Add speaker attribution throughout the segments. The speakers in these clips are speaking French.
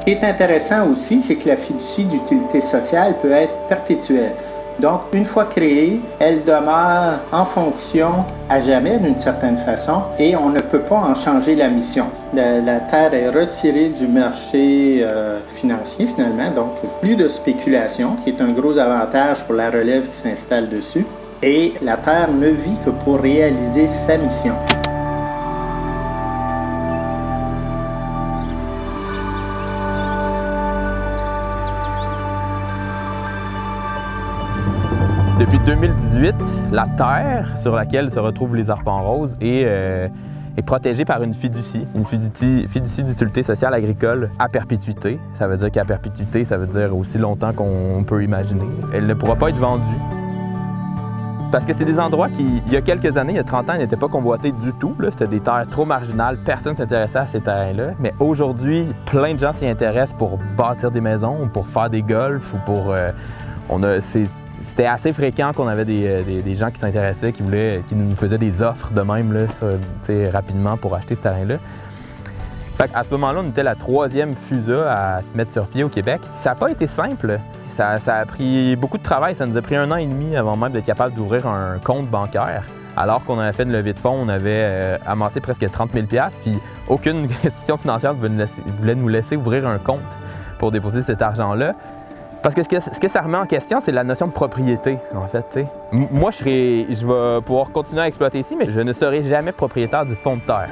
Speaker 1: Ce qui est intéressant aussi, c'est que la fiducie d'utilité sociale peut être perpétuelle. Donc, une fois créée, elle demeure en fonction à jamais d'une certaine façon et on ne peut pas en changer la mission. La terre est retirée du marché financier finalement, donc plus de spéculation, qui est un gros avantage pour la relève qui s'installe dessus. Et la terre ne vit que pour réaliser sa mission.
Speaker 2: Depuis 2018, la terre sur laquelle se retrouvent les arpents roses est protégée par une fiducie d'utilité sociale agricole à perpétuité. Ça veut dire qu'à perpétuité, ça veut dire aussi longtemps qu'on peut imaginer. Elle ne pourra pas être vendue. Parce que c'est des endroits qui, il y a quelques années, il y a 30 ans, n'étaient pas convoités du tout. C'était des terres trop marginales, personne ne s'intéressait à ces terrains-là. Mais aujourd'hui, plein de gens s'y intéressent pour bâtir des maisons, pour faire des golfs ou pour... C'était assez fréquent qu'on avait des gens qui s'intéressaient, qui nous faisaient des offres de même là, rapidement pour acheter ce terrain-là. À ce moment-là, on était la 3e FUSA à se mettre sur pied au Québec. Ça n'a pas été simple. Ça a pris beaucoup de travail. Ça nous a pris 1 an et demi avant même d'être capable d'ouvrir un compte bancaire. Alors qu'on avait fait une levée de fonds, on avait amassé presque 30 000 $, puis aucune institution financière voulait nous laisser ouvrir un compte pour déposer cet argent-là. Parce que ce que ça remet en question, c'est la notion de propriété, en fait. T'sais. Moi, je vais pouvoir continuer à exploiter ici, mais je ne serai jamais propriétaire du fonds de terre.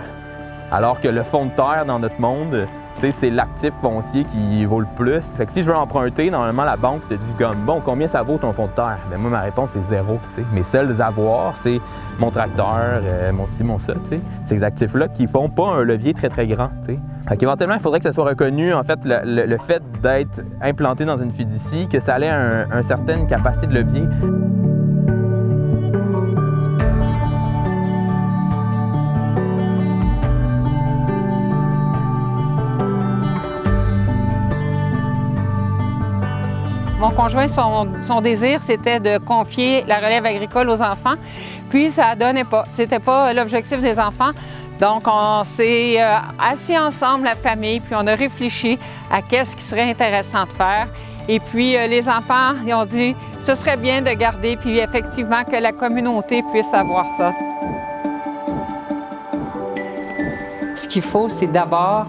Speaker 2: Alors que le fonds de terre dans notre monde, c'est l'actif foncier qui vaut le plus. Fait que si je veux emprunter, normalement, la banque te dit comme, bon, combien ça vaut ton fonds de terre? Bien, moi, ma réponse, c'est 0. T'sais. Mes seuls avoirs, c'est mon tracteur, mon ci, mon ça. T'sais. Ces actifs-là qui font pas un levier très, très grand. T'sais. Fait qu'éventuellement, il faudrait que ça soit reconnu, en fait, le fait d'être implanté dans une fiducie, que ça allait une certaine capacité de levier.
Speaker 3: Mon conjoint, son désir, c'était de confier la relève agricole aux enfants, puis ça ne donnait pas. C'était pas l'objectif des enfants. Donc, on s'est assis ensemble, la famille, puis on a réfléchi à qu'est-ce qui serait intéressant de faire. Et puis, les enfants, ils ont dit, ce serait bien de garder, puis effectivement, que la communauté puisse avoir ça. Ce qu'il faut, c'est d'abord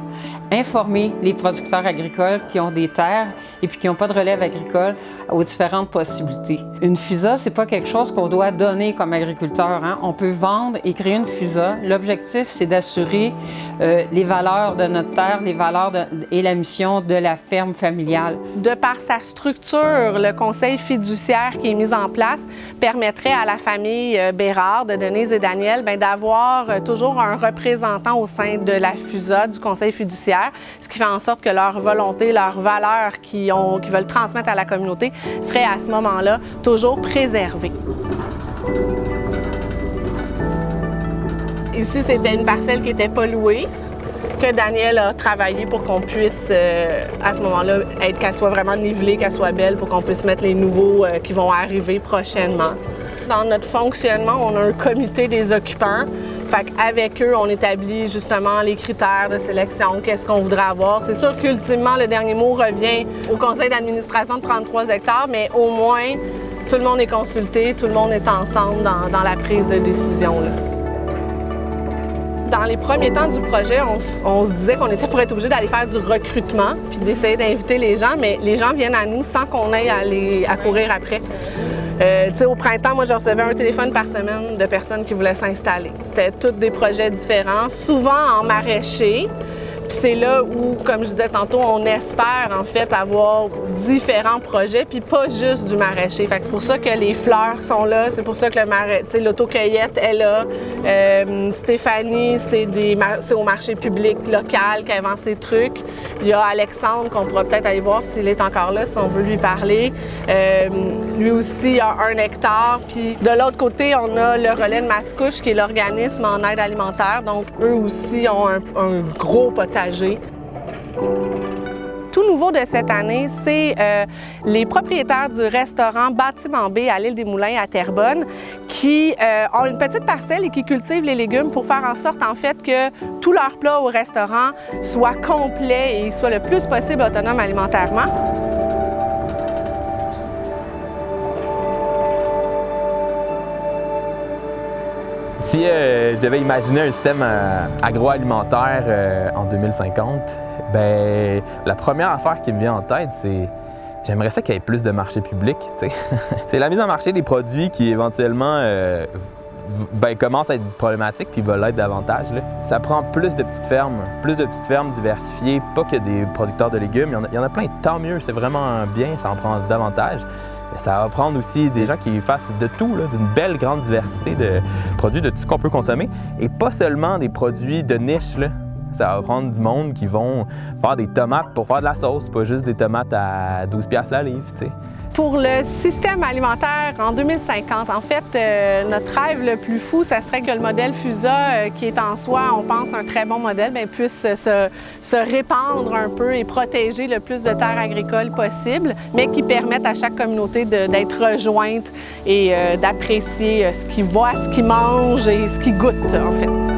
Speaker 3: informer les producteurs agricoles qui ont des terres et puis qui n'ont pas de relève agricole aux différentes possibilités. Une FUSA, c'est pas quelque chose qu'on doit donner comme agriculteur. Hein? On peut vendre et créer une FUSA. L'objectif, c'est d'assurer les valeurs de notre terre, les valeurs et la mission de la ferme familiale.
Speaker 4: De par sa structure, le conseil fiduciaire qui est mis en place permettrait à la famille Bérard, de Denise et Daniel, d'avoir toujours un représentant au sein de la FUSA, du conseil fiduciaire, ce qui fait en sorte que leur volonté, leurs valeurs qu'ils veulent transmettre à la communauté seraient à ce moment-là toujours préservées. Ici, c'était une parcelle qui n'était pas louée, que Daniel a travaillé pour qu'on puisse, à ce moment-là, qu'elle soit vraiment nivelée, qu'elle soit belle, pour qu'on puisse mettre les nouveaux qui vont arriver prochainement. Dans notre fonctionnement, on a un comité des occupants. Avec eux, on établit justement les critères de sélection, qu'est-ce qu'on voudrait avoir. C'est sûr qu'ultimement, le dernier mot revient au conseil d'administration de 33 hectares, mais au moins, tout le monde est consulté, tout le monde est ensemble dans la prise de décision. Là. Dans les premiers temps du projet, on se disait qu'on était pour être obligé d'aller faire du recrutement puis d'essayer d'inviter les gens, mais les gens viennent à nous sans qu'on aille à courir après. Au printemps, moi, je recevais un téléphone par semaine de personnes qui voulaient s'installer. C'était tous des projets différents, souvent en maraîcher. Puis c'est là où, comme je disais tantôt, on espère en fait avoir différents projets, puis pas juste du maraîcher. Fait que c'est pour ça que les fleurs sont là, c'est pour ça que l'autocueillette est là. Stéphanie, c'est au marché public local qu'elle vend ses trucs. Il y a Alexandre qu'on pourra peut-être aller voir s'il est encore là, si on veut lui parler. Lui aussi a 1 hectare. Puis de l'autre côté, on a le Relais de Mascouche, qui est l'organisme en aide alimentaire. Donc eux aussi ont un gros potager. Tout nouveau de cette année, c'est les propriétaires du restaurant Bâtiment B à l'île des Moulins à Terrebonne qui ont une petite parcelle et qui cultivent les légumes pour faire en sorte en fait que tous leurs plats au restaurant soient complets et soient le plus possible autonomes alimentairement.
Speaker 2: Si je devais imaginer un système agroalimentaire en 2050, ben la première affaire qui me vient en tête, c'est j'aimerais ça qu'il y ait plus de marché public. C'est la mise en marché des produits qui éventuellement commencent à être problématiques puis veulent l'être davantage. Là. Ça prend plus de petites fermes diversifiées, pas que des producteurs de légumes. Il y en a plein, tant mieux, c'est vraiment bien, ça en prend davantage. Mais ça va prendre aussi des gens qui fassent de tout, d'une belle grande diversité de produits, de tout ce qu'on peut consommer, et pas seulement des produits de niche. Là. Ça va prendre du monde qui vont faire des tomates pour faire de la sauce, pas juste des tomates à 12$ la livre. T'sais.
Speaker 4: Pour le système alimentaire en 2050, en fait, notre rêve le plus fou, ça serait que le modèle FUSA, qui est en soi, on pense, un très bon modèle, puisse se répandre un peu et protéger le plus de terres agricoles possible, mais qui permette à chaque communauté d'être rejointe et d'apprécier ce qu'ils voient, ce qu'ils mangent et ce qu'ils goûtent, en fait.